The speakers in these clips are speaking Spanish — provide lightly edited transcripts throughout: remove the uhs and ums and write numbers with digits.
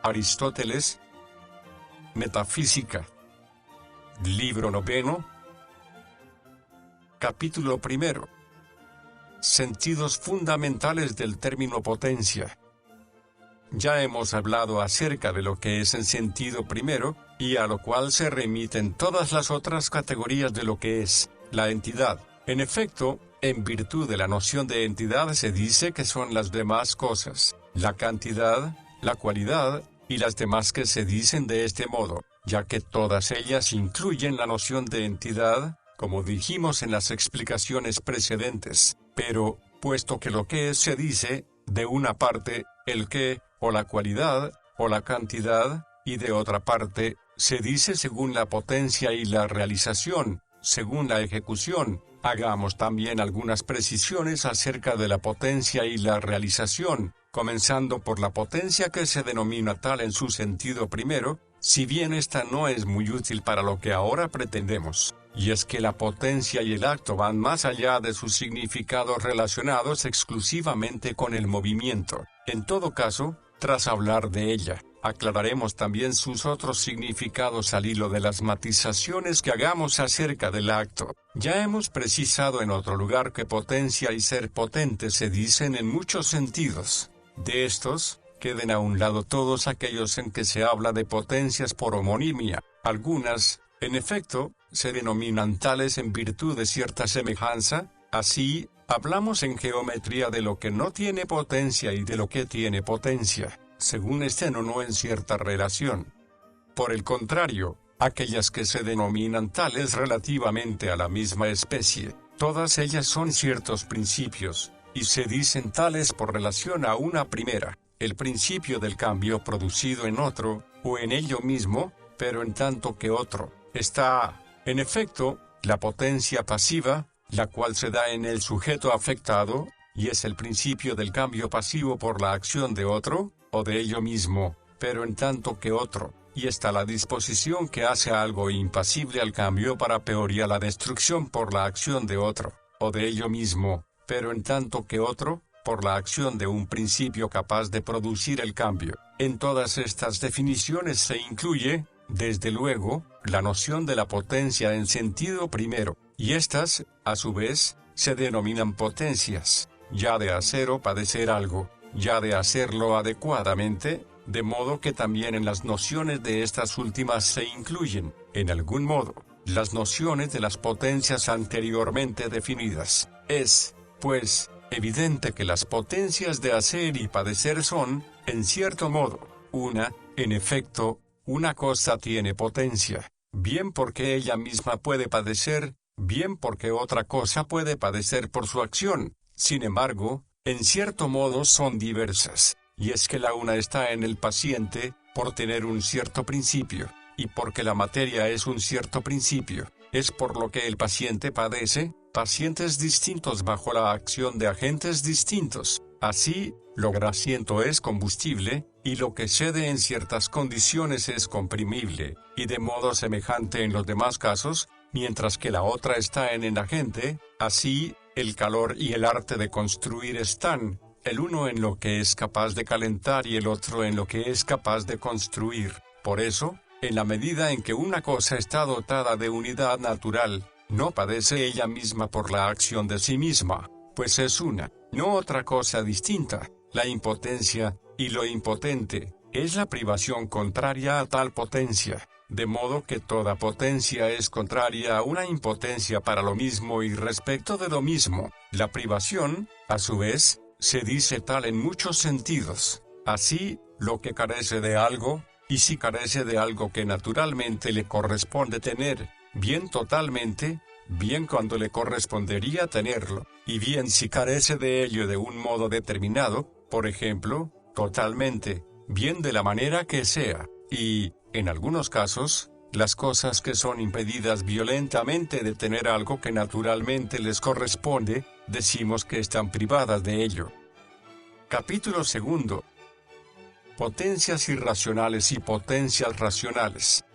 Aristóteles. Metafísica. Libro 9. Capítulo 1. Sentidos fundamentales del término potencia. Ya hemos hablado acerca de lo que es el sentido primero, y a lo cual se remiten todas las otras categorías de lo que es la entidad. En efecto, en virtud de la noción de entidad se dice que son las demás cosas, la cantidad, la cualidad, y las demás que se dicen de este modo, ya que todas ellas incluyen la noción de entidad, como dijimos en las explicaciones precedentes. Pero, puesto que lo que es se dice, de una parte, el qué, o la cualidad, o la cantidad, y de otra parte, se dice según la potencia y la realización, según la ejecución. Hagamos también algunas precisiones acerca de la potencia y la realización, comenzando por la potencia que se denomina tal en su sentido primero, si bien esta no es muy útil para lo que ahora pretendemos, y es que la potencia y el acto van más allá de sus significados relacionados exclusivamente con el movimiento. En todo caso, tras hablar de ella, aclararemos también sus otros significados al hilo de las matizaciones que hagamos acerca del acto. Ya hemos precisado en otro lugar que potencia y ser potente se dicen en muchos sentidos. De estos, queden a un lado todos aquellos en que se habla de potencias por homonimia. Algunas, en efecto, se denominan tales en virtud de cierta semejanza. Así, hablamos en geometría de lo que no tiene potencia y de lo que tiene potencia, según estén o no en cierta relación. Por el contrario, aquellas que se denominan tales relativamente a la misma especie, todas ellas son ciertos principios, y se dicen tales por relación a una primera, el principio del cambio producido en otro, o en ello mismo, pero en tanto que otro está, en efecto, la potencia pasiva, la cual se da en el sujeto afectado, y es el principio del cambio pasivo por la acción de otro, o de ello mismo, pero en tanto que otro, y está la disposición que hace algo impasible al cambio para peor y a la destrucción por la acción de otro, o de ello mismo, pero en tanto que otro, por la acción de un principio capaz de producir el cambio. En todas estas definiciones se incluye, desde luego, la noción de la potencia en sentido primero, y estas, a su vez, se denominan potencias, ya de hacer o padecer algo, ya de hacerlo adecuadamente, de modo que también en las nociones de estas últimas se incluyen, en algún modo, las nociones de las potencias anteriormente definidas. Es, pues, evidente que las potencias de hacer y padecer son, en cierto modo, en efecto, una cosa tiene potencia, bien porque ella misma puede padecer, bien porque otra cosa puede padecer por su acción. Sin embargo, en cierto modo son diversas, y es que la una está en el paciente, por tener un cierto principio, y porque la materia es un cierto principio, es por lo que el paciente padece, pacientes distintos bajo la acción de agentes distintos. Así, lo grasiento es combustible, y lo que cede en ciertas condiciones es comprimible, y de modo semejante en los demás casos, mientras que la otra está en el agente. Así, el calor y el arte de construir están, el uno en lo que es capaz de calentar y el otro en lo que es capaz de construir. Por eso, en la medida en que una cosa está dotada de unidad natural, no padece ella misma por la acción de sí misma, pues es una, no otra cosa distinta. La impotencia, y lo impotente, es la privación contraria a tal potencia, de modo que toda potencia es contraria a una impotencia para lo mismo y respecto de lo mismo. La privación, a su vez, se dice tal en muchos sentidos. Así, lo que carece de algo, y si carece de algo que naturalmente le corresponde tener, bien totalmente, bien cuando le correspondería tenerlo, y bien si carece de ello de un modo determinado, por ejemplo, totalmente, bien de la manera que sea, y, en algunos casos, las cosas que son impedidas violentamente de tener algo que naturalmente les corresponde, decimos que están privadas de ello. Capítulo 2. Potencias irracionales y potencias racionales.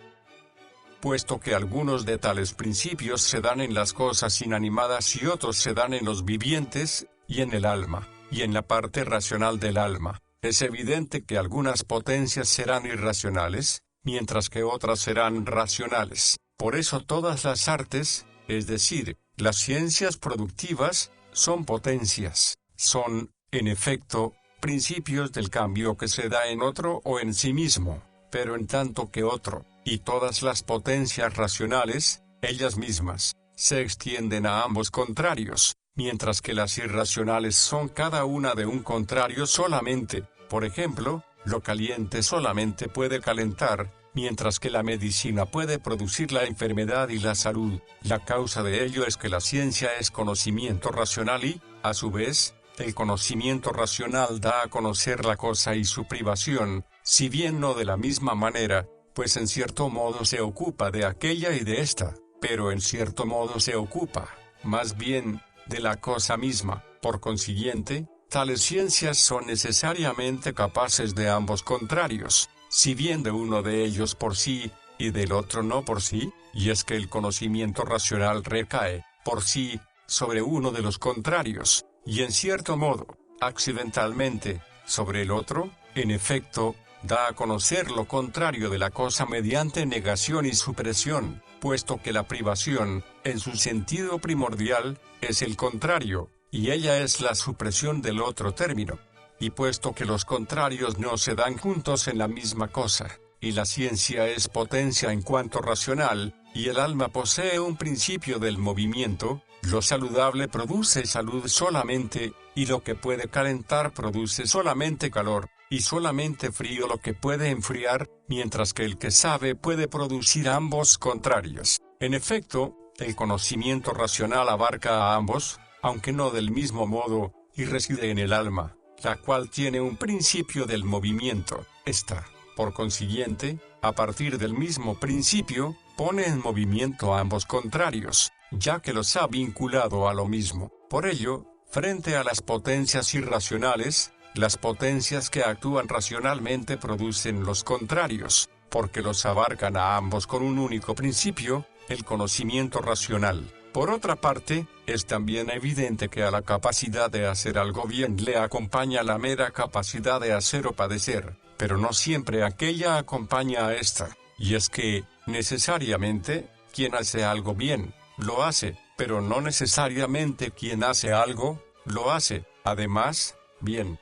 Puesto que algunos de tales principios se dan en las cosas inanimadas y otros se dan en los vivientes, y en el alma, y en la parte racional del alma, es evidente que algunas potencias serán irracionales, mientras que otras serán racionales. Por eso todas las artes, es decir, las ciencias productivas, son potencias. Son, en efecto, principios del cambio que se da en otro o en sí mismo, pero en tanto que otro, y todas las potencias racionales, ellas mismas, se extienden a ambos contrarios, mientras que las irracionales son cada una de un contrario solamente. Por ejemplo, lo caliente solamente puede calentar, mientras que la medicina puede producir la enfermedad y la salud. La causa de ello es que la ciencia es conocimiento racional y, a su vez, el conocimiento racional da a conocer la cosa y su privación, si bien no de la misma manera, pues en cierto modo se ocupa de aquella y de esta, pero en cierto modo se ocupa, más bien, de la cosa misma. Por consiguiente, tales ciencias son necesariamente capaces de ambos contrarios, si bien de uno de ellos por sí, y del otro no por sí, y es que el conocimiento racional recae, por sí, sobre uno de los contrarios, y en cierto modo, accidentalmente, sobre el otro. En efecto, da a conocer lo contrario de la cosa mediante negación y supresión, puesto que la privación, en su sentido primordial, es el contrario, y ella es la supresión del otro término. Y puesto que los contrarios no se dan juntos en la misma cosa, y la ciencia es potencia en cuanto racional, y el alma posee un principio del movimiento, lo saludable produce salud solamente, y lo que puede calentar produce solamente calor, y solamente frío lo que puede enfriar, mientras que el que sabe puede producir ambos contrarios. En efecto, el conocimiento racional abarca a ambos, aunque no del mismo modo, y reside en el alma, la cual tiene un principio del movimiento. Esta, por consiguiente, a partir del mismo principio, pone en movimiento a ambos contrarios, ya que los ha vinculado a lo mismo. Por ello, frente a las potencias irracionales, las potencias que actúan racionalmente producen los contrarios, porque los abarcan a ambos con un único principio, el conocimiento racional. Por otra parte, es también evidente que a la capacidad de hacer algo bien le acompaña la mera capacidad de hacer o padecer, pero no siempre aquella acompaña a esta, y es que, necesariamente, quien hace algo bien, lo hace, pero no necesariamente quien hace algo, lo hace, además, bien.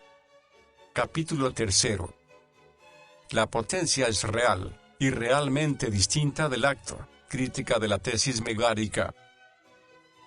Capítulo 3. La potencia es real, y realmente distinta del acto. Crítica de la tesis megárica.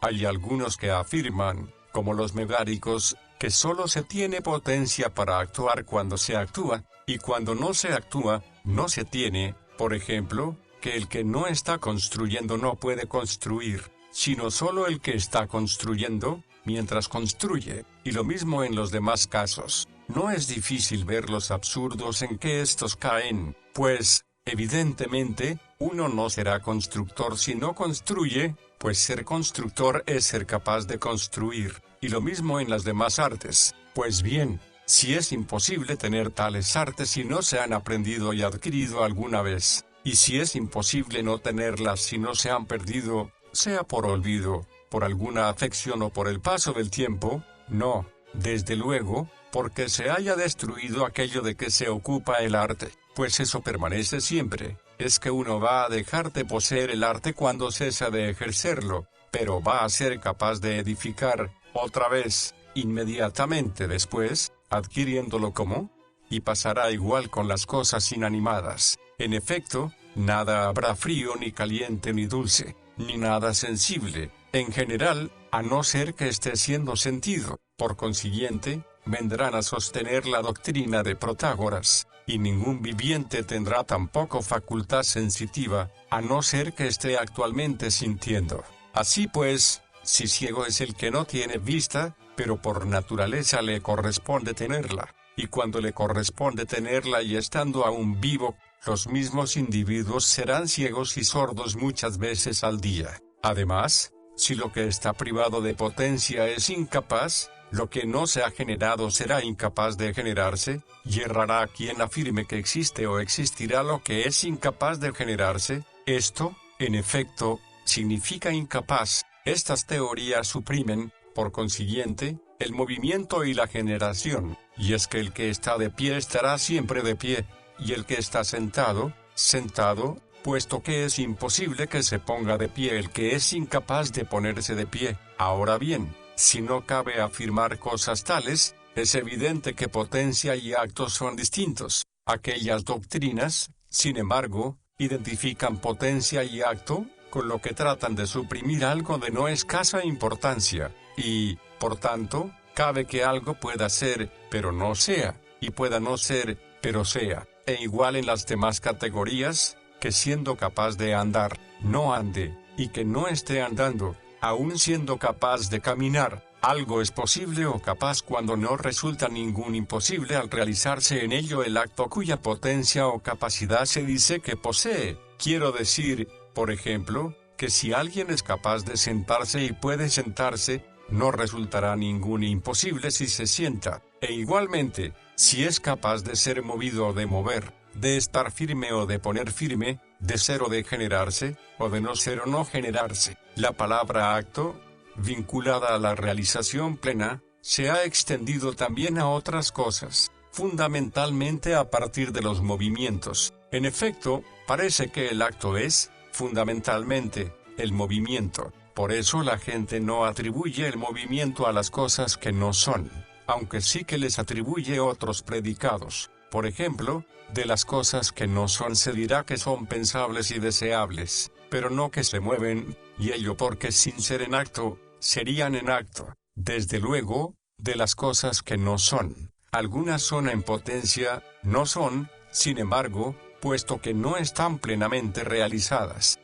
Hay algunos que afirman, como los megáricos, que solo se tiene potencia para actuar cuando se actúa, y cuando no se actúa, no se tiene. Por ejemplo, que el que no está construyendo no puede construir, sino solo el que está construyendo, mientras construye, y lo mismo en los demás casos. No es difícil ver los absurdos en que estos caen, pues, evidentemente, uno no será constructor si no construye, pues ser constructor es ser capaz de construir, y lo mismo en las demás artes. Pues bien, si es imposible tener tales artes si no se han aprendido y adquirido alguna vez, y si es imposible no tenerlas si no se han perdido, sea por olvido, por alguna afección o por el paso del tiempo, no, desde luego, porque se haya destruido aquello de que se ocupa el arte, pues eso permanece siempre. Es que uno va a dejar de poseer el arte cuando cesa de ejercerlo, pero va a ser capaz de edificar, otra vez, inmediatamente después, adquiriéndolo como, y pasará igual con las cosas inanimadas. En efecto, nada habrá frío ni caliente ni dulce, ni nada sensible, en general, a no ser que esté siendo sentido. Por consiguiente, vendrán a sostener la doctrina de Protágoras, y ningún viviente tendrá tampoco facultad sensitiva, a no ser que esté actualmente sintiendo. Así pues, si ciego es el que no tiene vista, pero por naturaleza le corresponde tenerla, y cuando le corresponde tenerla y estando aún vivo, los mismos individuos serán ciegos y sordos muchas veces al día. Además, si lo que está privado de potencia es incapaz, lo que no se ha generado será incapaz de generarse, y errará quien afirme que existe o existirá lo que es incapaz de generarse. Esto, en efecto, significa incapaz. Estas teorías suprimen, por consiguiente, el movimiento y la generación, y es que el que está de pie estará siempre de pie, y el que está sentado, sentado, puesto que es imposible que se ponga de pie el que es incapaz de ponerse de pie. Ahora bien, si no cabe afirmar cosas tales, es evidente que potencia y acto son distintos. Aquellas doctrinas, sin embargo, identifican potencia y acto, con lo que tratan de suprimir algo de no escasa importancia, y, por tanto, cabe que algo pueda ser, pero no sea, y pueda no ser, pero sea, e igual en las demás categorías, que siendo capaz de andar, no ande, y que no esté andando, aun siendo capaz de caminar. Algo es posible o capaz cuando no resulta ningún imposible al realizarse en ello el acto cuya potencia o capacidad se dice que posee. Quiero decir, por ejemplo, que si alguien es capaz de sentarse y puede sentarse, no resultará ningún imposible si se sienta. E igualmente, si es capaz de ser movido o de mover, de estar firme o de poner firme, de ser o de generarse, o de no ser o no generarse. La palabra acto, vinculada a la realización plena, se ha extendido también a otras cosas, fundamentalmente a partir de los movimientos. En efecto, parece que el acto es, fundamentalmente, el movimiento. Por eso la gente no atribuye el movimiento a las cosas que no son, aunque sí que les atribuye otros predicados. Por ejemplo, de las cosas que no son se dirá que son pensables y deseables, pero no que se mueven, y ello porque sin ser en acto, serían en acto. Desde luego, de las cosas que no son, algunas son en potencia, no son, sin embargo, puesto que no están plenamente realizadas.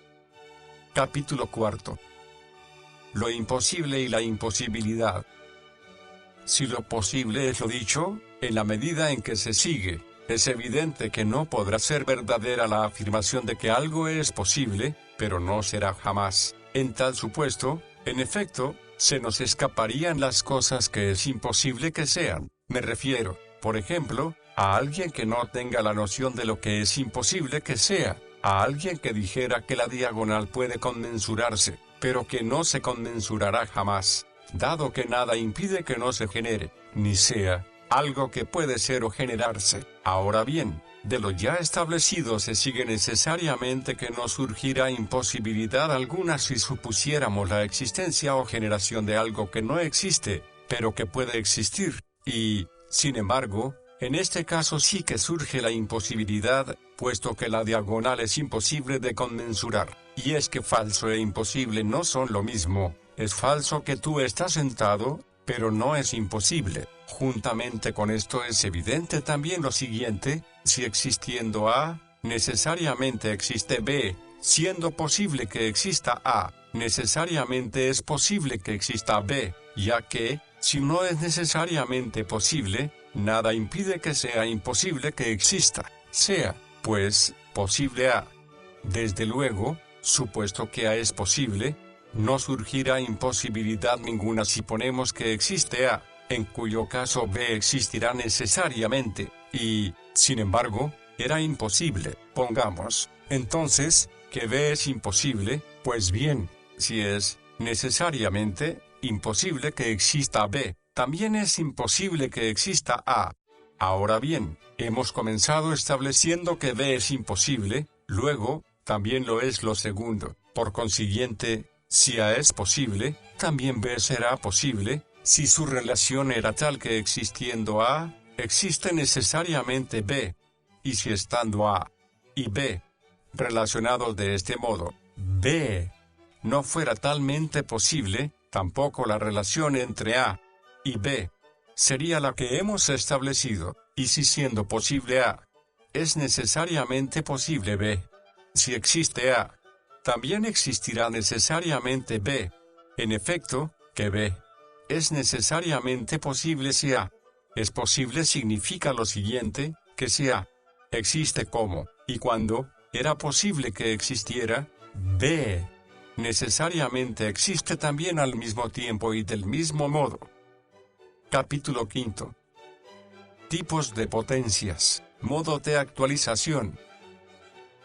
Capítulo 4. Lo imposible y la imposibilidad. Si lo posible es lo dicho, en la medida en que se sigue, es evidente que no podrá ser verdadera la afirmación de que algo es posible, pero no será jamás. En tal supuesto, en efecto, se nos escaparían las cosas que es imposible que sean. Me refiero, por ejemplo, a alguien que no tenga la noción de lo que es imposible que sea, a alguien que dijera que la diagonal puede conmensurarse, pero que no se conmensurará jamás, dado que nada impide que no se genere, ni sea, algo que puede ser o generarse. Ahora bien, de lo ya establecido se sigue necesariamente que no surgirá imposibilidad alguna si supusiéramos la existencia o generación de algo que no existe, pero que puede existir, y, sin embargo, en este caso sí que surge la imposibilidad, puesto que la diagonal es imposible de conmensurar, y es que falso e imposible no son lo mismo. Es falso que tú estás sentado, pero no es imposible. Juntamente con esto es evidente también lo siguiente: si existiendo A, necesariamente existe B, siendo posible que exista A, necesariamente es posible que exista B, ya que, si no es necesariamente posible, nada impide que sea imposible que exista, sea, pues, posible A. Desde luego, supuesto que A es posible, no surgirá imposibilidad ninguna si ponemos que existe A, en cuyo caso B existirá necesariamente, y, sin embargo, era imposible. Pongamos, entonces, que B es imposible. Pues bien, si es, necesariamente, imposible que exista B, también es imposible que exista A. Ahora bien, hemos comenzado estableciendo que B es imposible, luego, también lo es lo segundo. Por consiguiente, si A es posible, también B será posible, si su relación era tal que existiendo A, existe necesariamente B. Y si estando A y B relacionados de este modo, B no fuera talmente posible, tampoco la relación entre A y B sería la que hemos establecido. Y si siendo posible A, es necesariamente posible B, si existe A, también existirá necesariamente B. En efecto, que B es necesariamente posible si A es posible significa lo siguiente, que si A existe como, y cuando, era posible que existiera, B necesariamente existe también al mismo tiempo y del mismo modo. Capítulo 5. Tipos de potencias, modo de actualización.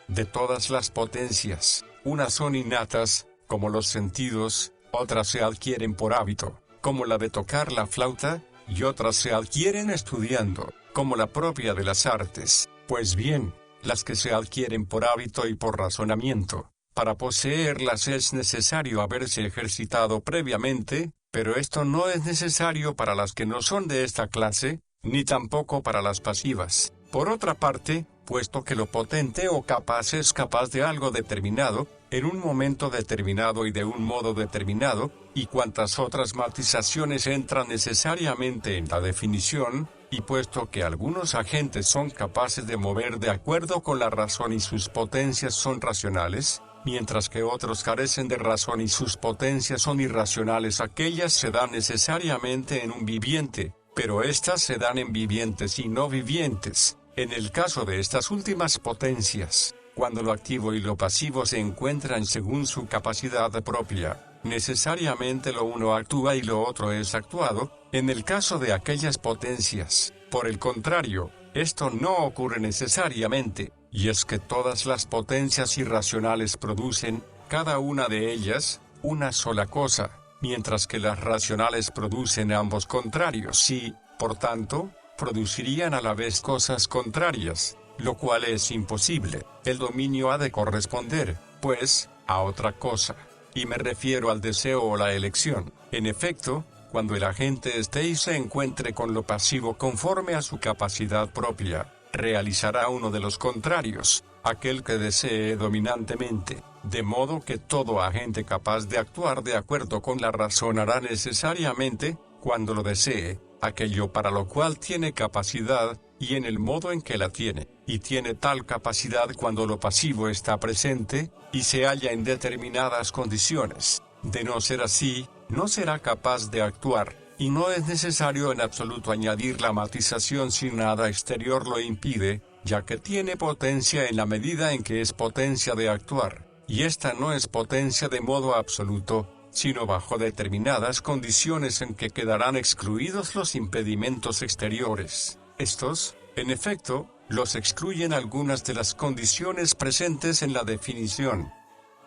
De todas las potencias, unas son innatas, como los sentidos, otras se adquieren por hábito, como la de tocar la flauta, y otras se adquieren estudiando, como la propia de las artes. Pues bien, las que se adquieren por hábito y por razonamiento, para poseerlas es necesario haberse ejercitado previamente, pero esto no es necesario para las que no son de esta clase, ni tampoco para las pasivas. Por otra parte, puesto que lo potente o capaz es capaz de algo determinado, en un momento determinado y de un modo determinado, y cuantas otras matizaciones entran necesariamente en la definición, y puesto que algunos agentes son capaces de mover de acuerdo con la razón y sus potencias son racionales, mientras que otros carecen de razón y sus potencias son irracionales, aquellas se dan necesariamente en un viviente, pero éstas se dan en vivientes y no vivientes. En el caso de estas últimas potencias, cuando lo activo y lo pasivo se encuentran según su capacidad propia, necesariamente lo uno actúa y lo otro es actuado. En el caso de aquellas potencias, por el contrario, esto no ocurre necesariamente, y es que todas las potencias irracionales producen, cada una de ellas, una sola cosa, mientras que las racionales producen ambos contrarios y, por tanto, producirían a la vez cosas contrarias, lo cual es imposible. El dominio ha de corresponder, pues, a otra cosa, y me refiero al deseo o la elección. En efecto, cuando el agente esté y se encuentre con lo pasivo conforme a su capacidad propia, realizará uno de los contrarios, aquel que desee dominantemente, de modo que todo agente capaz de actuar de acuerdo con la razón hará necesariamente, cuando lo desee, aquello para lo cual tiene capacidad, y en el modo en que la tiene, y tiene tal capacidad cuando lo pasivo está presente, y se halla en determinadas condiciones. De no ser así, no será capaz de actuar, y no es necesario en absoluto añadir la matización si nada exterior lo impide, ya que tiene potencia en la medida en que es potencia de actuar, y esta no es potencia de modo absoluto, sino bajo determinadas condiciones en que quedarán excluidos los impedimentos exteriores. Estos, en efecto, los excluyen algunas de las condiciones presentes en la definición.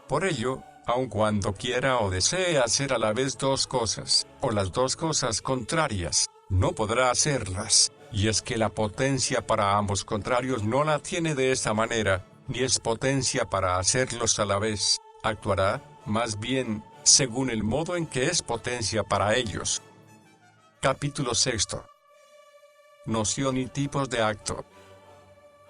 Por ello, aun cuando quiera o desee hacer a la vez dos cosas, o las dos cosas contrarias, no podrá hacerlas, y es que la potencia para ambos contrarios no la tiene de esta manera, ni es potencia para hacerlos a la vez. Actuará, más bien, según el modo en que es potencia para ellos. Capítulo 6. Noción y tipos de acto.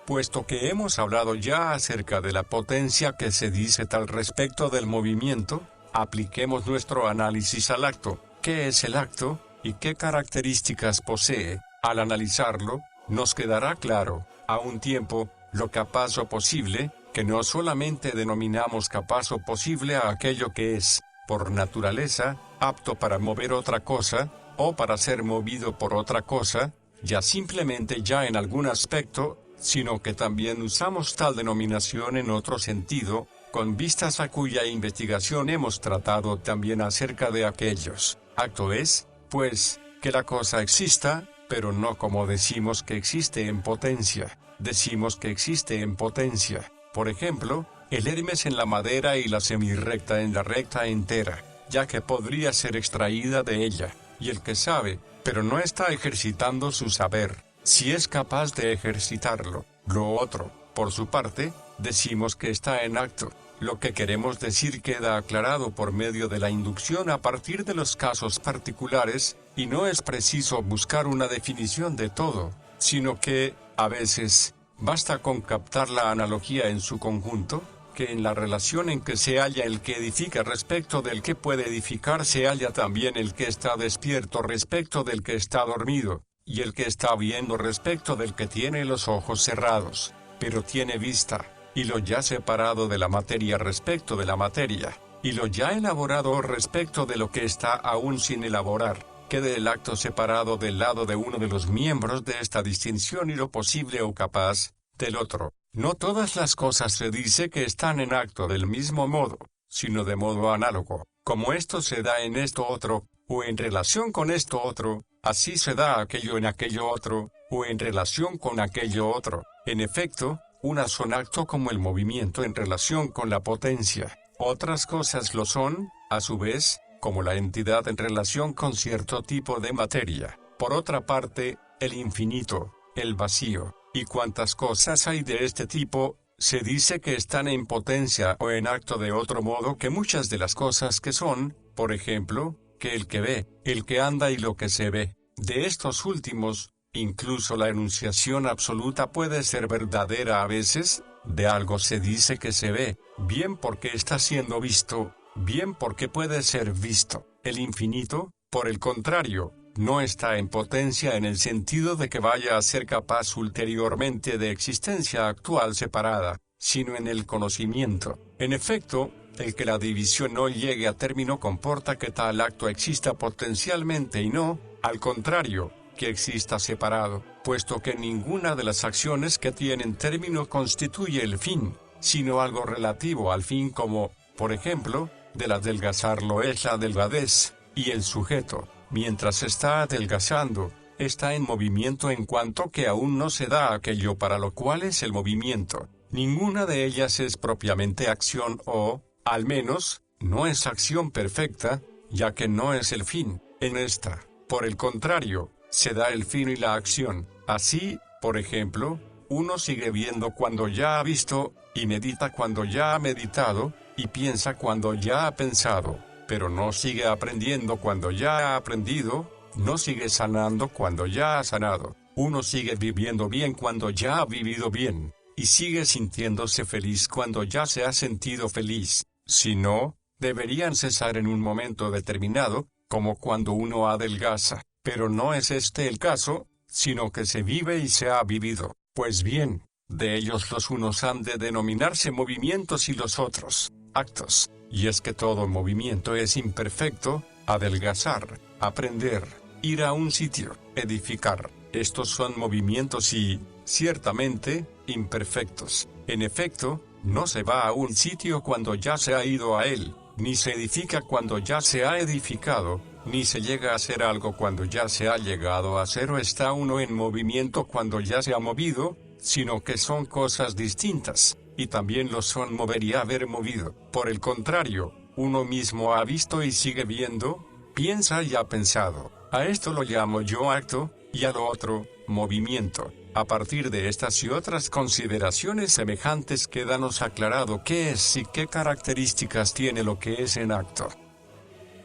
Puesto que hemos hablado ya acerca de la potencia que se dice tal respecto del movimiento, apliquemos nuestro análisis al acto. ¿Qué es el acto, y qué características posee? Al analizarlo, nos quedará claro, a un tiempo, lo capaz o posible, que no solamente denominamos capaz o posible a aquello que es, por naturaleza, apto para mover otra cosa, o para ser movido por otra cosa, ya simplemente ya en algún aspecto, sino que también usamos tal denominación en otro sentido, con vistas a cuya investigación hemos tratado también acerca de aquellos. Acto es, pues, que la cosa exista, pero no como decimos que existe en potencia. Decimos que existe en potencia. Por ejemplo, el Hermes en la madera y la semirrecta en la recta entera, ya que podría ser extraída de ella, y el que sabe, pero no está ejercitando su saber, si es capaz de ejercitarlo. Lo otro, por su parte, decimos que está en acto. Lo que queremos decir queda aclarado por medio de la inducción a partir de los casos particulares, y no es preciso buscar una definición de todo, sino que, a veces, basta con captar la analogía en su conjunto, que en la relación en que se halla el que edifica respecto del que puede edificar se halla también el que está despierto respecto del que está dormido, y el que está viendo respecto del que tiene los ojos cerrados, pero tiene vista, y lo ya separado de la materia respecto de la materia, y lo ya elaborado respecto de lo que está aún sin elaborar, quede el acto separado del lado de uno de los miembros de esta distinción y lo posible o capaz, del otro. No todas las cosas se dice que están en acto del mismo modo, sino de modo análogo. Como esto se da en esto otro, o en relación con esto otro, así se da aquello en aquello otro, o en relación con aquello otro. En efecto, unas son acto como el movimiento en relación con la potencia. Otras cosas lo son, a su vez, como la entidad en relación con cierto tipo de materia. Por otra parte, el infinito, el vacío, y cuantas cosas hay de este tipo, se dice que están en potencia o en acto de otro modo que muchas de las cosas que son, por ejemplo, que el que ve, el que anda y lo que se ve. De estos últimos, incluso la enunciación absoluta puede ser verdadera a veces. De algo se dice que se ve, bien porque está siendo visto, bien porque puede ser visto. El infinito, por el contrario, no está en potencia en el sentido de que vaya a ser capaz ulteriormente de existencia actual separada, sino en el conocimiento. En efecto, el que la división no llegue a término comporta que tal acto exista potencialmente y no, al contrario, que exista separado, puesto que ninguna de las acciones que tienen término constituye el fin, sino algo relativo al fin como, por ejemplo, del adelgazar lo es la delgadez, y el sujeto, mientras está adelgazando, está en movimiento en cuanto que aún no se da aquello para lo cual es el movimiento. Ninguna de ellas es propiamente acción o, al menos, no es acción perfecta, ya que no es el fin. En esta, por el contrario, se da el fin y la acción. Así, por ejemplo, uno sigue viendo cuando ya ha visto, y medita cuando ya ha meditado, y piensa cuando ya ha pensado, pero no sigue aprendiendo cuando ya ha aprendido, no sigue sanando cuando ya ha sanado. Uno sigue viviendo bien cuando ya ha vivido bien, y sigue sintiéndose feliz cuando ya se ha sentido feliz. Si no, deberían cesar en un momento determinado, como cuando uno adelgaza. Pero no es este el caso, sino que se vive y se ha vivido. Pues bien, de ellos los unos han de denominarse movimientos y los otros, actos. Y es que todo movimiento es imperfecto: adelgazar, aprender, ir a un sitio, edificar. Estos son movimientos y, ciertamente, imperfectos. En efecto, no se va a un sitio cuando ya se ha ido a él, ni se edifica cuando ya se ha edificado, ni se llega a hacer algo cuando ya se ha llegado a hacer o está uno en movimiento cuando ya se ha movido, sino que son cosas distintas, y también lo son mover y haber movido. Por el contrario, uno mismo ha visto y sigue viendo, piensa y ha pensado. A esto lo llamo yo acto, y a lo otro, movimiento. A partir de estas y otras consideraciones semejantes quédanos aclarado qué es y qué características tiene lo que es en acto.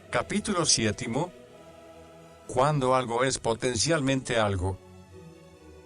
Capítulo 7. Cuando algo es potencialmente algo.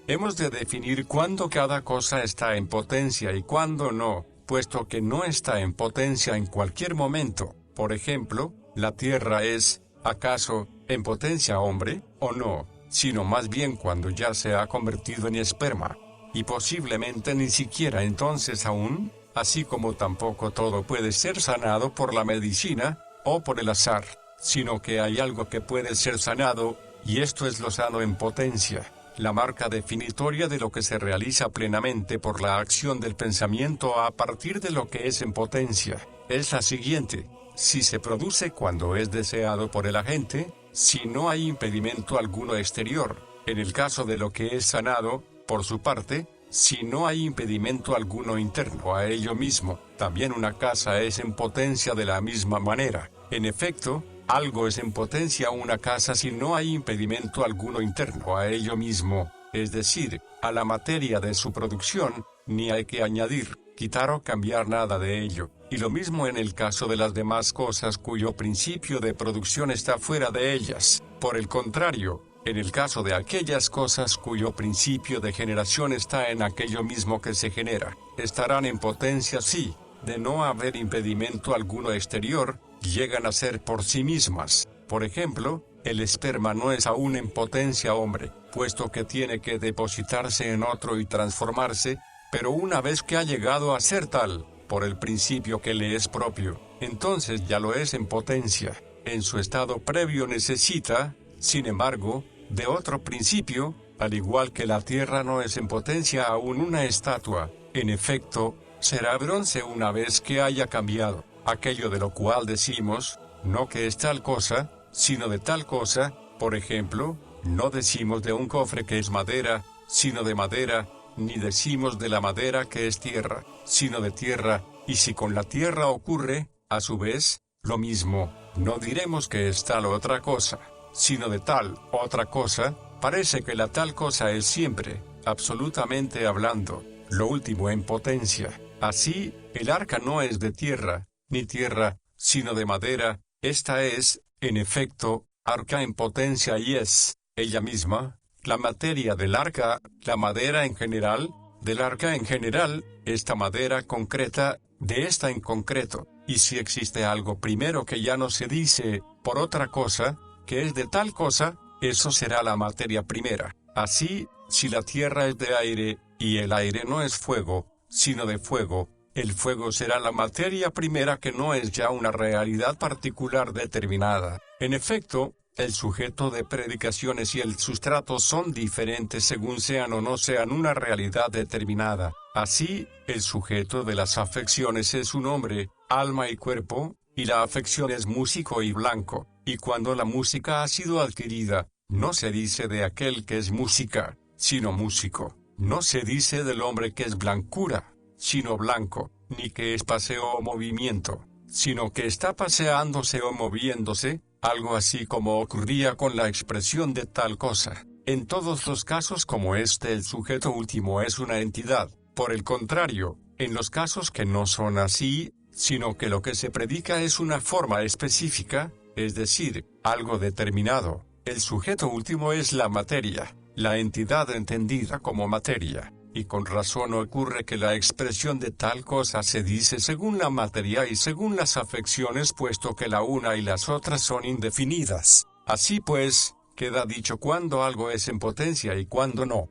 Hemos de definir cuándo cada cosa está en potencia y cuándo no, puesto que no está en potencia en cualquier momento. Por ejemplo, la tierra es, ¿acaso, en potencia hombre, o no? Sino más bien cuando ya se ha convertido en esperma. Y posiblemente ni siquiera entonces aún, así como tampoco todo puede ser sanado por la medicina, o por el azar, sino que hay algo que puede ser sanado, y esto es lo sano en potencia. La marca definitoria de lo que se realiza plenamente por la acción del pensamiento a partir de lo que es en potencia, es la siguiente: si se produce cuando es deseado por el agente, si no hay impedimento alguno exterior. En el caso de lo que es sanado, por su parte, si no hay impedimento alguno interno a ello mismo. También una casa es en potencia de la misma manera. En efecto, algo es en potencia una casa si no hay impedimento alguno interno a ello mismo, es decir, a la materia de su producción, ni hay que añadir, quitar o cambiar nada de ello. Y lo mismo en el caso de las demás cosas cuyo principio de producción está fuera de ellas. Por el contrario, en el caso de aquellas cosas cuyo principio de generación está en aquello mismo que se genera, estarán en potencia si, de no haber impedimento alguno exterior, llegan a ser por sí mismas. Por ejemplo, el esperma no es aún en potencia hombre, puesto que tiene que depositarse en otro y transformarse, pero una vez que ha llegado a ser tal, por el principio que le es propio, entonces ya lo es en potencia. En su estado previo necesita, sin embargo, de otro principio, al igual que la tierra no es en potencia aún una estatua. En efecto, será bronce una vez que haya cambiado. Aquello de lo cual decimos, no que es tal cosa, sino de tal cosa. Por ejemplo, no decimos de un cofre que es madera, sino de madera, ni decimos de la madera que es tierra, sino de tierra, y si con la tierra ocurre, a su vez, lo mismo, no diremos que es tal otra cosa. sino de tal otra cosa, parece que la tal cosa es siempre, absolutamente hablando, lo último en potencia. Así, el arca no es de tierra, ni tierra, sino de madera. Esta es, en efecto, arca en potencia y es, ella misma, la materia del arca, la madera en general, del arca en general, esta madera concreta, de esta en concreto. Y si existe algo primero que ya no se dice, por otra cosa, que es de tal cosa, eso será la materia primera. Así, si la tierra es de aire, y el aire no es fuego, sino de fuego, el fuego será la materia primera que no es ya una realidad particular determinada. En efecto, el sujeto de predicaciones y el sustrato son diferentes según sean o no sean una realidad determinada. Así, el sujeto de las afecciones es un hombre, alma y cuerpo, y la afección es músico y blanco, y cuando la música ha sido adquirida, no se dice de aquel que es música, sino músico. No se dice del hombre que es blancura, sino blanco, ni que es paseo o movimiento, sino que está paseándose o moviéndose, algo así como ocurría con la expresión de tal cosa. En todos los casos como este el sujeto último es una entidad. Por el contrario, en los casos que no son así, sino que lo que se predica es una forma específica, es decir, algo determinado, el sujeto último es la materia, la entidad entendida como materia. Y con razón ocurre que la expresión de tal cosa se dice según la materia y según las afecciones, puesto que la una y las otras son indefinidas. Así pues, queda dicho cuándo algo es en potencia y cuándo no.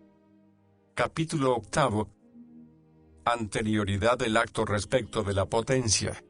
Capítulo 8. Anterioridad del acto respecto de la potencia.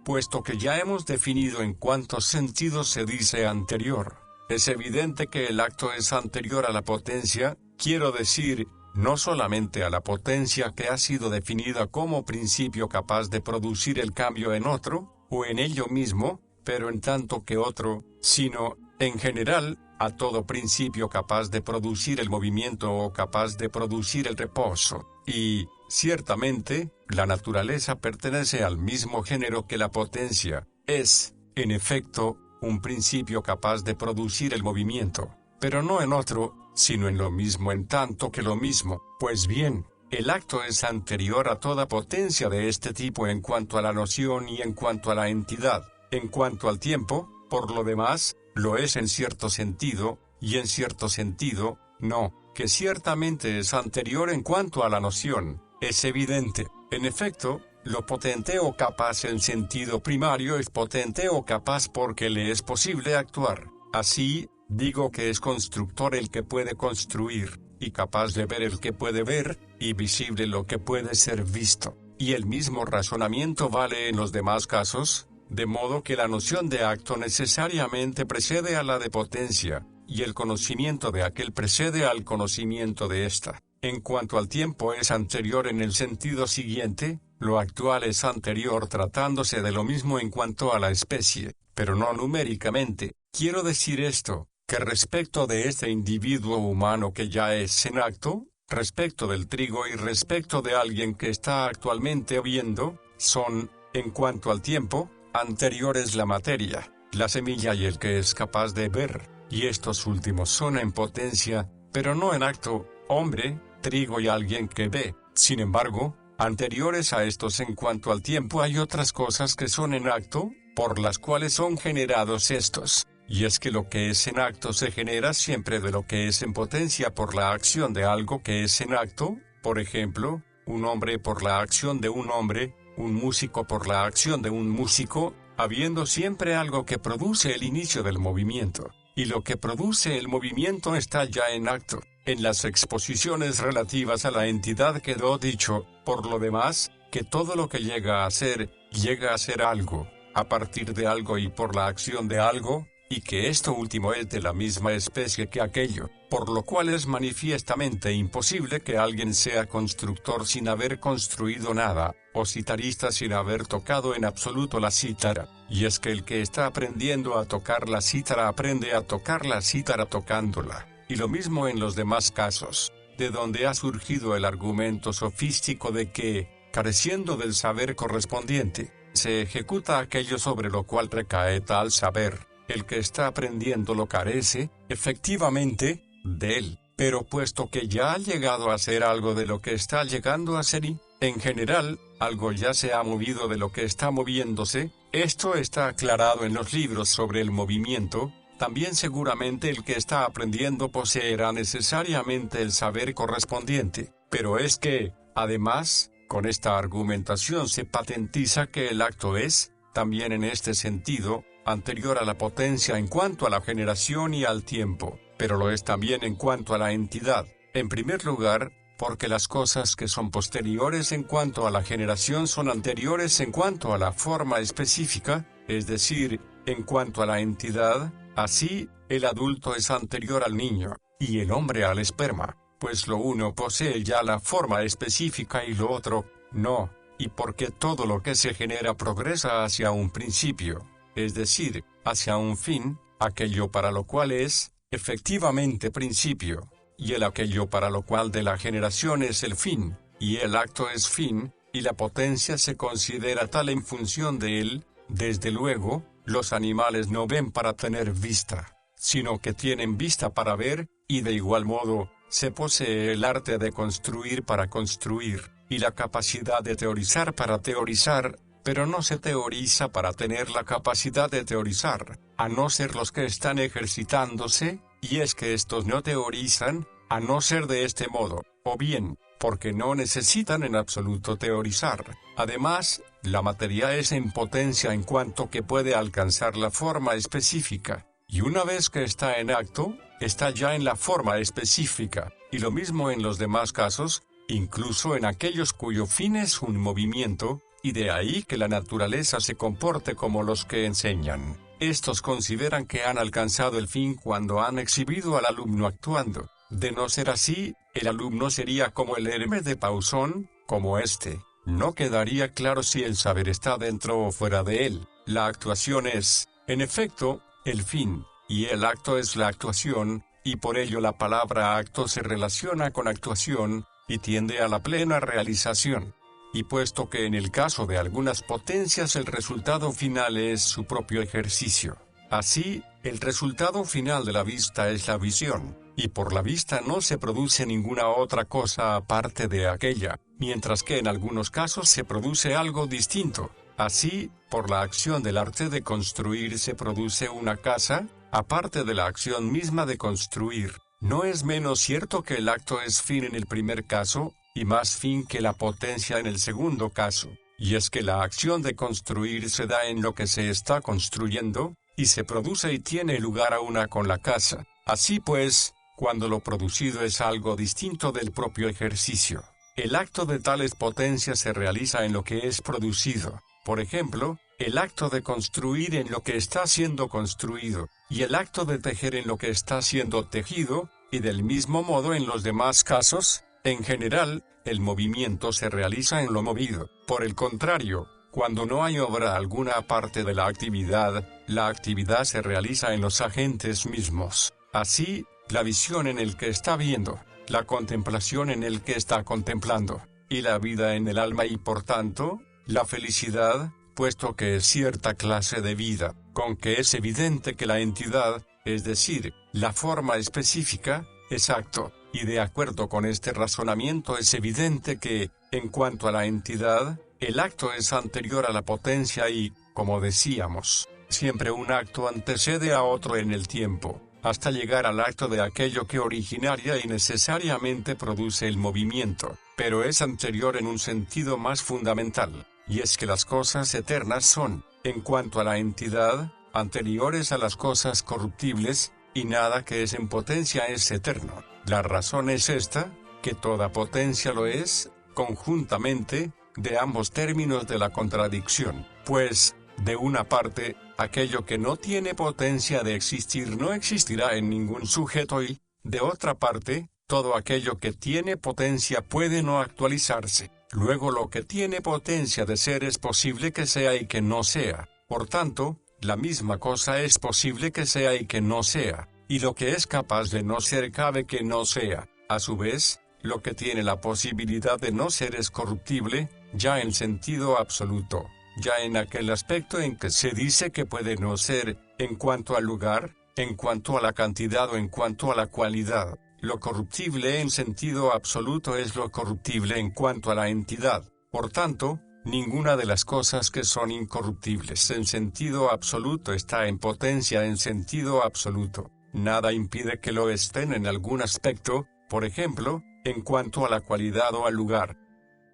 Puesto que ya hemos definido en cuántos sentidos se dice anterior, es evidente que el acto es anterior a la potencia, quiero decir, no solamente a la potencia que ha sido definida como principio capaz de producir el cambio en otro, o en ello mismo, pero en tanto que otro, sino, en general, a todo principio capaz de producir el movimiento o capaz de producir el reposo. Y, ciertamente, la naturaleza pertenece al mismo género que la potencia, es, en efecto, un principio capaz de producir el movimiento, pero no en otro, sino en lo mismo en tanto que lo mismo. Pues bien, el acto es anterior a toda potencia de este tipo en cuanto a la noción y en cuanto a la entidad. En cuanto al tiempo, por lo demás, lo es en cierto sentido, y en cierto sentido, no, que ciertamente es anterior en cuanto a la noción. Es evidente, en efecto, lo potente o capaz en sentido primario es potente o capaz porque le es posible actuar. Así, digo que es constructor el que puede construir, y capaz de ver el que puede ver, y visible lo que puede ser visto. Y el mismo razonamiento vale en los demás casos, de modo que la noción de acto necesariamente precede a la de potencia, y el conocimiento de aquel precede al conocimiento de ésta. En cuanto al tiempo es anterior en el sentido siguiente, lo actual es anterior tratándose de lo mismo en cuanto a la especie, pero no numéricamente. Quiero decir esto, que respecto de este individuo humano que ya es en acto, respecto del trigo y respecto de alguien que está actualmente viendo, son, en cuanto al tiempo, anteriores la materia, la semilla y el que es capaz de ver, y estos últimos son en potencia, pero no en acto, hombre, trigo y alguien que ve. Sin embargo, anteriores a estos en cuanto al tiempo hay otras cosas que son en acto, por las cuales son generados estos. Y es que lo que es en acto se genera siempre de lo que es en potencia por la acción de algo que es en acto, por ejemplo, un hombre por la acción de un hombre, un músico por la acción de un músico, habiendo siempre algo que produce el inicio del movimiento, y lo que produce el movimiento está ya en acto. En las exposiciones relativas a la entidad quedó dicho, por lo demás, que todo lo que llega a ser algo, a partir de algo y por la acción de algo, y que esto último es de la misma especie que aquello, por lo cual es manifiestamente imposible que alguien sea constructor sin haber construido nada, o citarista sin haber tocado en absoluto la cítara, y es que el que está aprendiendo a tocar la cítara aprende a tocar la cítara tocándola, y lo mismo en los demás casos, de donde ha surgido el argumento sofístico de que, careciendo del saber correspondiente, se ejecuta aquello sobre lo cual recae tal saber. el que está aprendiendo lo carece, efectivamente, de él. Pero puesto que ya ha llegado a ser algo de lo que está llegando a ser y, en general, algo ya se ha movido de lo que está moviéndose, esto está aclarado en los libros sobre el movimiento, también seguramente el que está aprendiendo poseerá necesariamente el saber correspondiente. Pero es que, además, con esta argumentación se patentiza que el acto es, también en este sentido, anterior a la potencia en cuanto a la generación y al tiempo, pero lo es también en cuanto a la entidad. En primer lugar, porque las cosas que son posteriores en cuanto a la generación son anteriores en cuanto a la forma específica, es decir, en cuanto a la entidad. Así, el adulto es anterior al niño, y el hombre al esperma, pues lo uno posee ya la forma específica y lo otro, no, y porque todo lo que se genera progresa hacia un principio, es decir, hacia un fin, aquello para lo cual es, efectivamente principio, y el aquello para lo cual de la generación es el fin, y el acto es fin, y la potencia se considera tal en función de él. Desde luego, los animales no ven para tener vista, sino que tienen vista para ver, y de igual modo, se posee el arte de construir para construir, y la capacidad de teorizar para teorizar, pero no se teoriza para tener la capacidad de teorizar, a no ser los que están ejercitándose, y es que estos no teorizan, a no ser de este modo, o bien, porque no necesitan en absoluto teorizar. Además, la materia es en potencia en cuanto que puede alcanzar la forma específica, y una vez que está en acto, está ya en la forma específica, y lo mismo en los demás casos, incluso en aquellos cuyo fin es un movimiento, y de ahí que la naturaleza se comporte como los que enseñan. Estos consideran que han alcanzado el fin cuando han exhibido al alumno actuando. De no ser así, el alumno sería como el Hermes de Pausón, como este. No quedaría claro si el saber está dentro o fuera de él. La actuación es, en efecto, el fin, y el acto es la actuación, y por ello la palabra acto se relaciona con actuación, y tiende a la plena realización. Y puesto que en el caso de algunas potencias el resultado final es su propio ejercicio, así, el resultado final de la vista es la visión, y por la vista no se produce ninguna otra cosa aparte de aquella, mientras que en algunos casos se produce algo distinto. Así, por la acción del arte de construir se produce una casa, aparte de la acción misma de construir. No es menos cierto que el acto es fin en el primer caso, y más fin que la potencia en el segundo caso, y es que la acción de construir se da en lo que se está construyendo, y se produce y tiene lugar a una con la casa. Así pues, cuando lo producido es algo distinto del propio ejercicio, el acto de tales potencias se realiza en lo que es producido. Por ejemplo, el acto de construir en lo que está siendo construido, y el acto de tejer en lo que está siendo tejido, y del mismo modo en los demás casos. En general, el movimiento se realiza en lo movido. Por el contrario, cuando no hay obra alguna aparte de la actividad se realiza en los agentes mismos. Así, la visión en el que está viendo, la contemplación en el que está contemplando, y la vida en el alma y por tanto, la felicidad, puesto que es cierta clase de vida, con que es evidente que la entidad, es decir, la forma específica, es acto. Y de acuerdo con este razonamiento es evidente que, en cuanto a la entidad, el acto es anterior a la potencia y, como decíamos, siempre un acto antecede a otro en el tiempo, hasta llegar al acto de aquello que originaria y necesariamente produce el movimiento, pero es anterior en un sentido más fundamental, y es que las cosas eternas son, en cuanto a la entidad, anteriores a las cosas corruptibles, y nada que es en potencia es eterno. La razón es esta, que toda potencia lo es, conjuntamente, de ambos términos de la contradicción, pues, de una parte, aquello que no tiene potencia de existir no existirá en ningún sujeto y, de otra parte, todo aquello que tiene potencia puede no actualizarse. Luego lo que tiene potencia de ser es posible que sea y que no sea. Por tanto, la misma cosa es posible que sea y que no sea. Y lo que es capaz de no ser cabe que no sea. A su vez, lo que tiene la posibilidad de no ser es corruptible, ya en sentido absoluto. ya en aquel aspecto en que se dice que puede no ser, en cuanto al lugar, en cuanto a la cantidad o en cuanto a la cualidad. Lo corruptible en sentido absoluto es lo corruptible en cuanto a la entidad. Por tanto, ninguna de las cosas que son incorruptibles en sentido absoluto está en potencia en sentido absoluto. Nada impide que lo estén en algún aspecto, por ejemplo, en cuanto a la cualidad o al lugar.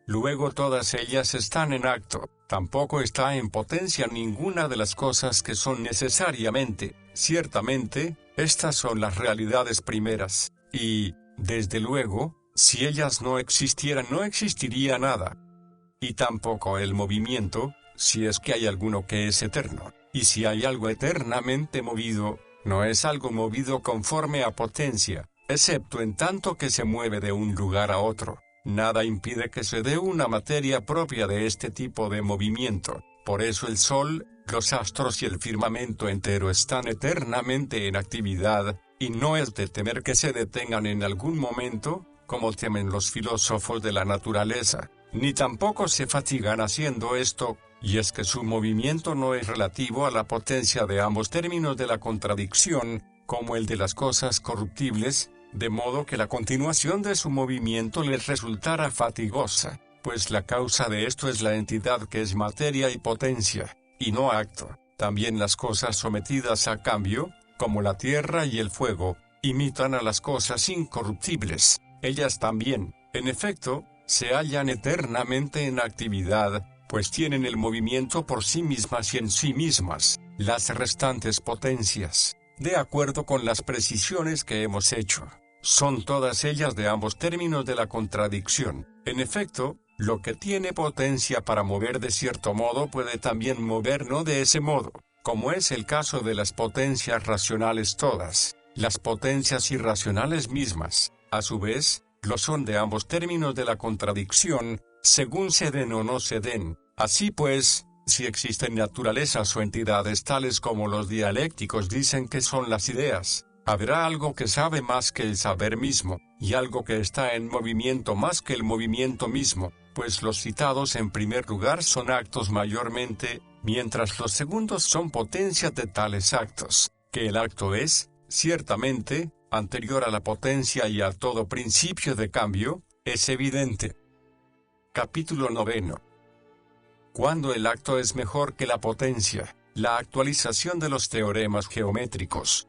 Luego todas ellas están en acto. Tampoco está en potencia ninguna de las cosas que son necesariamente. Ciertamente, estas son las realidades primeras. Y, desde luego, si ellas no existieran no existiría nada. Y tampoco el movimiento, si es que hay alguno que es eterno. Y si hay algo eternamente movido, no es algo movido conforme a potencia, excepto en tanto que se mueve de un lugar a otro. Nada impide que se dé una materia propia de este tipo de movimiento. Por eso el sol, los astros y el firmamento entero están eternamente en actividad, y no es de temer que se detengan en algún momento, como temen los filósofos de la naturaleza, ni tampoco se fatigan haciendo esto, y es que su movimiento no es relativo a la potencia de ambos términos de la contradicción, como el de las cosas corruptibles, de modo que la continuación de su movimiento les resultara fatigosa, pues la causa de esto es la entidad que es materia y potencia, y no acto. También las cosas sometidas a cambio, como la tierra y el fuego, imitan a las cosas incorruptibles. Ellas también, en efecto, se hallan eternamente en actividad, pues tienen el movimiento por sí mismas y en sí mismas. Las restantes potencias, de acuerdo con las precisiones que hemos hecho, son todas ellas de ambos términos de la contradicción. En efecto, lo que tiene potencia para mover de cierto modo puede también mover no de ese modo, como es el caso de las potencias racionales todas. Las potencias irracionales mismas, a su vez, lo son de ambos términos de la contradicción, según se den o no se den. Así pues, si existen naturalezas o entidades tales como los dialécticos dicen que son las ideas, habrá algo que sabe más que el saber mismo, y algo que está en movimiento más que el movimiento mismo, pues los citados en primer lugar son actos mayormente, mientras los segundos son potencias de tales actos, que el acto es, ciertamente, anterior a la potencia y a todo principio de cambio, es evidente. Capítulo 9. Cuando el acto es mejor que la potencia, la actualización de los teoremas geométricos.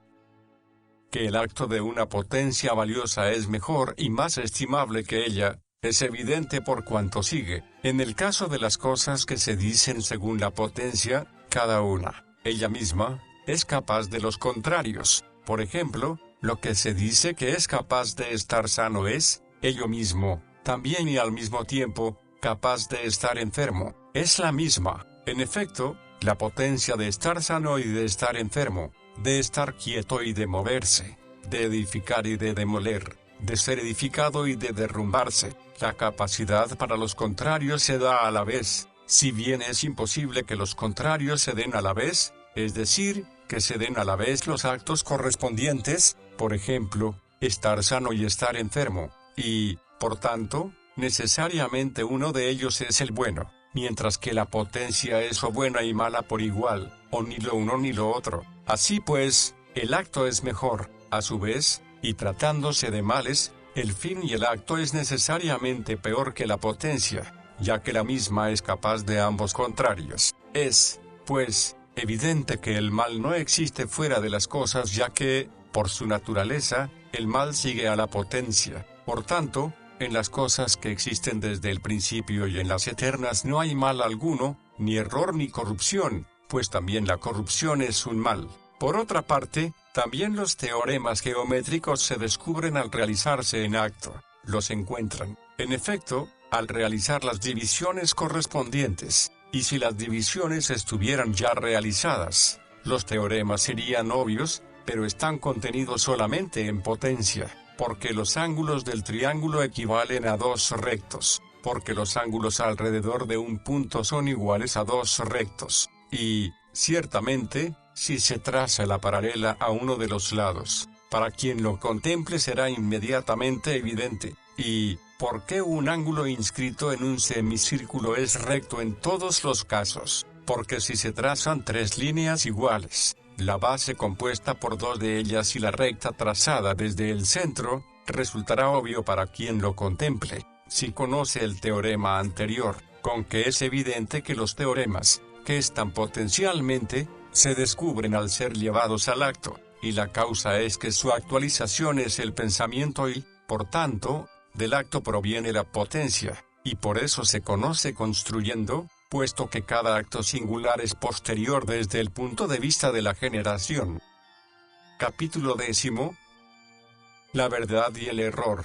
Que el acto de una potencia valiosa es mejor y más estimable que ella, es evidente por cuanto sigue. En el caso de las cosas que se dicen según la potencia, cada una, ella misma, es capaz de los contrarios. Por ejemplo, lo que se dice que es capaz de estar sano es, ello mismo, también y al mismo tiempo, capaz de estar enfermo. Es la misma. En efecto, la potencia de estar sano y de estar enfermo, de estar quieto y de moverse, de edificar y de demoler, de ser edificado y de derrumbarse, la capacidad para los contrarios se da a la vez, si bien es imposible que los contrarios se den a la vez, es decir, que se den a la vez los actos correspondientes, por ejemplo, estar sano y estar enfermo, y, por tanto, necesariamente uno de ellos es el bueno, mientras que la potencia es o buena y mala por igual, o ni lo uno ni lo otro. Así pues, el acto es mejor, a su vez, y tratándose de males, el fin y el acto es necesariamente peor que la potencia, ya que la misma es capaz de ambos contrarios. Es, pues, evidente que el mal no existe fuera de las cosas, ya que, por su naturaleza, el mal sigue a la potencia. Por tanto, en las cosas que existen desde el principio y en las eternas no hay mal alguno, ni error ni corrupción, pues también la corrupción es un mal. Por otra parte, también los teoremas geométricos se descubren al realizarse en acto. Los encuentran, en efecto, al realizar las divisiones correspondientes. Y si las divisiones estuvieran ya realizadas, los teoremas serían obvios, pero están contenidos solamente en potencia, porque los ángulos del triángulo equivalen a 2 rectos, porque los ángulos alrededor de un punto son iguales a 2 rectos, y, ciertamente, si se traza la paralela a uno de los lados, para quien lo contemple será inmediatamente evidente, y, ¿Por qué un ángulo inscrito en un semicírculo es recto en todos los casos? Porque si se trazan tres líneas iguales, la base compuesta por dos de ellas y la recta trazada desde el centro, resultará obvio para quien lo contemple, si conoce el teorema anterior, con que es evidente que los teoremas, que están potencialmente, se descubren al ser llevados al acto, y la causa es que su actualización es el pensamiento y, por tanto, del acto proviene la potencia, y por eso se conoce construyendo, puesto que cada acto singular es posterior desde el punto de vista de la generación. Capítulo 10. La verdad y el error.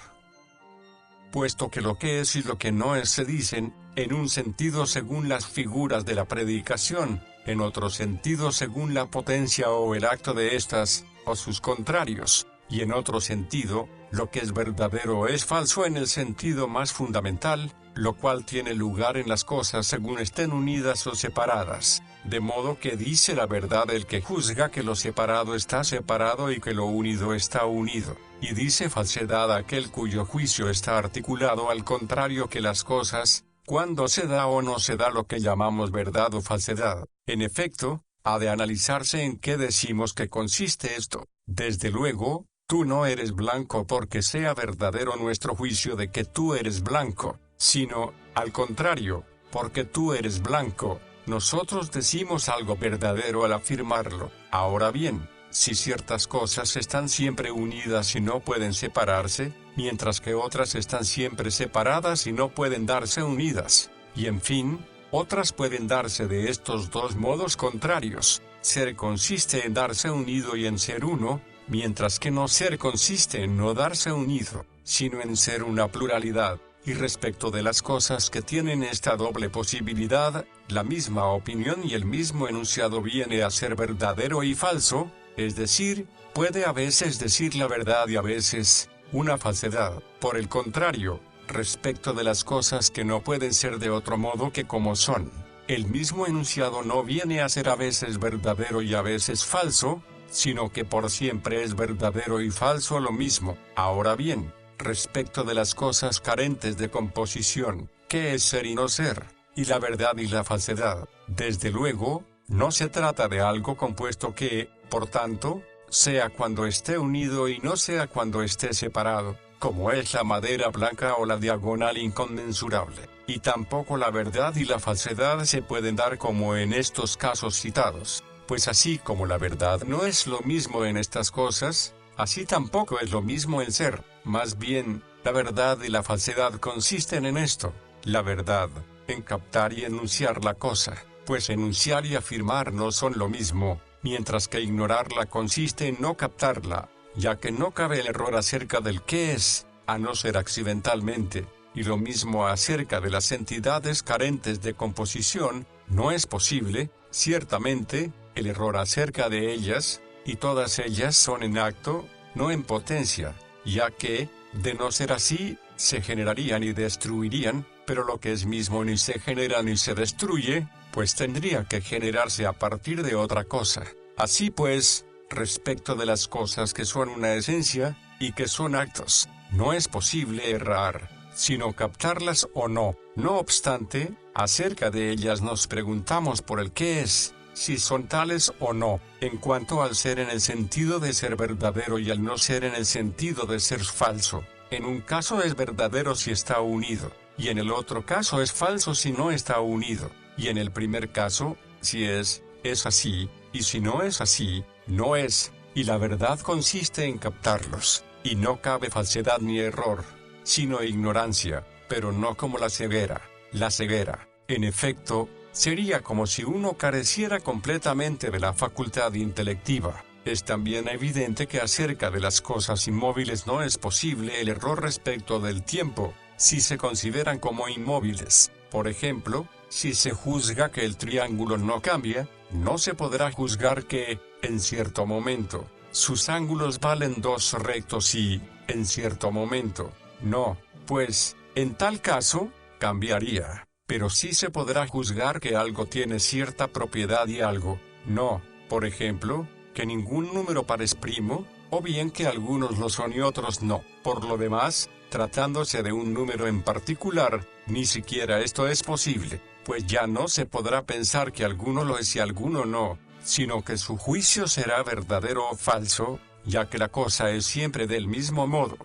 Puesto que lo que es y lo que no es se dicen, en un sentido según las figuras de la predicación, en otro sentido según la potencia o el acto de éstas, o sus contrarios, y en otro sentido, lo que es verdadero es falso en el sentido más fundamental, lo cual tiene lugar en las cosas según estén unidas o separadas, de modo que dice la verdad el que juzga que lo separado está separado y que lo unido está unido, y dice falsedad aquel cuyo juicio está articulado al contrario que las cosas, cuando se da o no se da lo que llamamos verdad o falsedad. En efecto, ha de analizarse en qué decimos que consiste esto. Desde luego, tú no eres blanco porque sea verdadero nuestro juicio de que tú eres blanco, sino, al contrario, porque tú eres blanco, nosotros decimos algo verdadero al afirmarlo. Ahora bien, si ciertas cosas están siempre unidas y no pueden separarse, mientras que otras están siempre separadas y no pueden darse unidas, y en fin, otras pueden darse de estos dos modos contrarios, ser consiste en darse unido y en ser uno, mientras que no ser consiste en no darse unido, sino en ser una pluralidad. Y respecto de las cosas que tienen esta doble posibilidad, la misma opinión y el mismo enunciado viene a ser verdadero y falso, es decir, puede a veces decir la verdad y a veces una falsedad. Por el contrario, respecto de las cosas que no pueden ser de otro modo que como son, el mismo enunciado no viene a ser a veces verdadero y a veces falso, sino que por siempre es verdadero y falso lo mismo. Ahora bien, respecto de las cosas carentes de composición, ¿qué es ser y no ser? Y la verdad y la falsedad. Desde luego, no se trata de algo compuesto que, por tanto, sea cuando esté unido y no sea cuando esté separado, como es la madera blanca o la diagonal inconmensurable. Y tampoco la verdad y la falsedad se pueden dar como en estos casos citados, pues así como la verdad no es lo mismo en estas cosas, así tampoco es lo mismo el ser. Más bien, la verdad y la falsedad consisten en esto: la verdad, en captar y enunciar la cosa, pues enunciar y afirmar no son lo mismo, mientras que ignorarla consiste en no captarla, ya que no cabe el error acerca del qué es, a no ser accidentalmente, y lo mismo acerca de las entidades carentes de composición, no es posible, ciertamente, el error acerca de ellas, y todas ellas son en acto, no en potencia, ya que, de no ser así, se generarían y destruirían, pero lo que es mismo ni se genera ni se destruye, pues tendría que generarse a partir de otra cosa. Así pues, respecto de las cosas que son una esencia, y que son actos, no es posible errar, sino captarlas o no. No obstante, acerca de ellas nos preguntamos por el qué es, si son tales o no, en cuanto al ser en el sentido de ser verdadero y al no ser en el sentido de ser falso. En un caso es verdadero si está unido, y en el otro caso es falso si no está unido, y en el primer caso, si es así, y si no es así, no es, y la verdad consiste en captarlos, y no cabe falsedad ni error, sino ignorancia, pero no como la ceguera. La ceguera, en efecto, sería como si uno careciera completamente de la facultad intelectiva. Es también evidente que acerca de las cosas inmóviles no es posible el error respecto del tiempo, si se consideran como inmóviles. Por ejemplo, si se juzga que el triángulo no cambia, no se podrá juzgar que, en cierto momento, sus ángulos valen dos rectos y, en cierto momento, no, pues, en tal caso, cambiaría. Pero sí se podrá juzgar que algo tiene cierta propiedad y algo no. Por ejemplo, que ningún número par es primo, o bien que algunos lo son y otros no. Por lo demás, Tratándose de un número en particular, ni siquiera esto es posible, pues ya no se podrá pensar que alguno lo es y alguno no, sino que su juicio será verdadero o falso, ya que la cosa es siempre del mismo modo.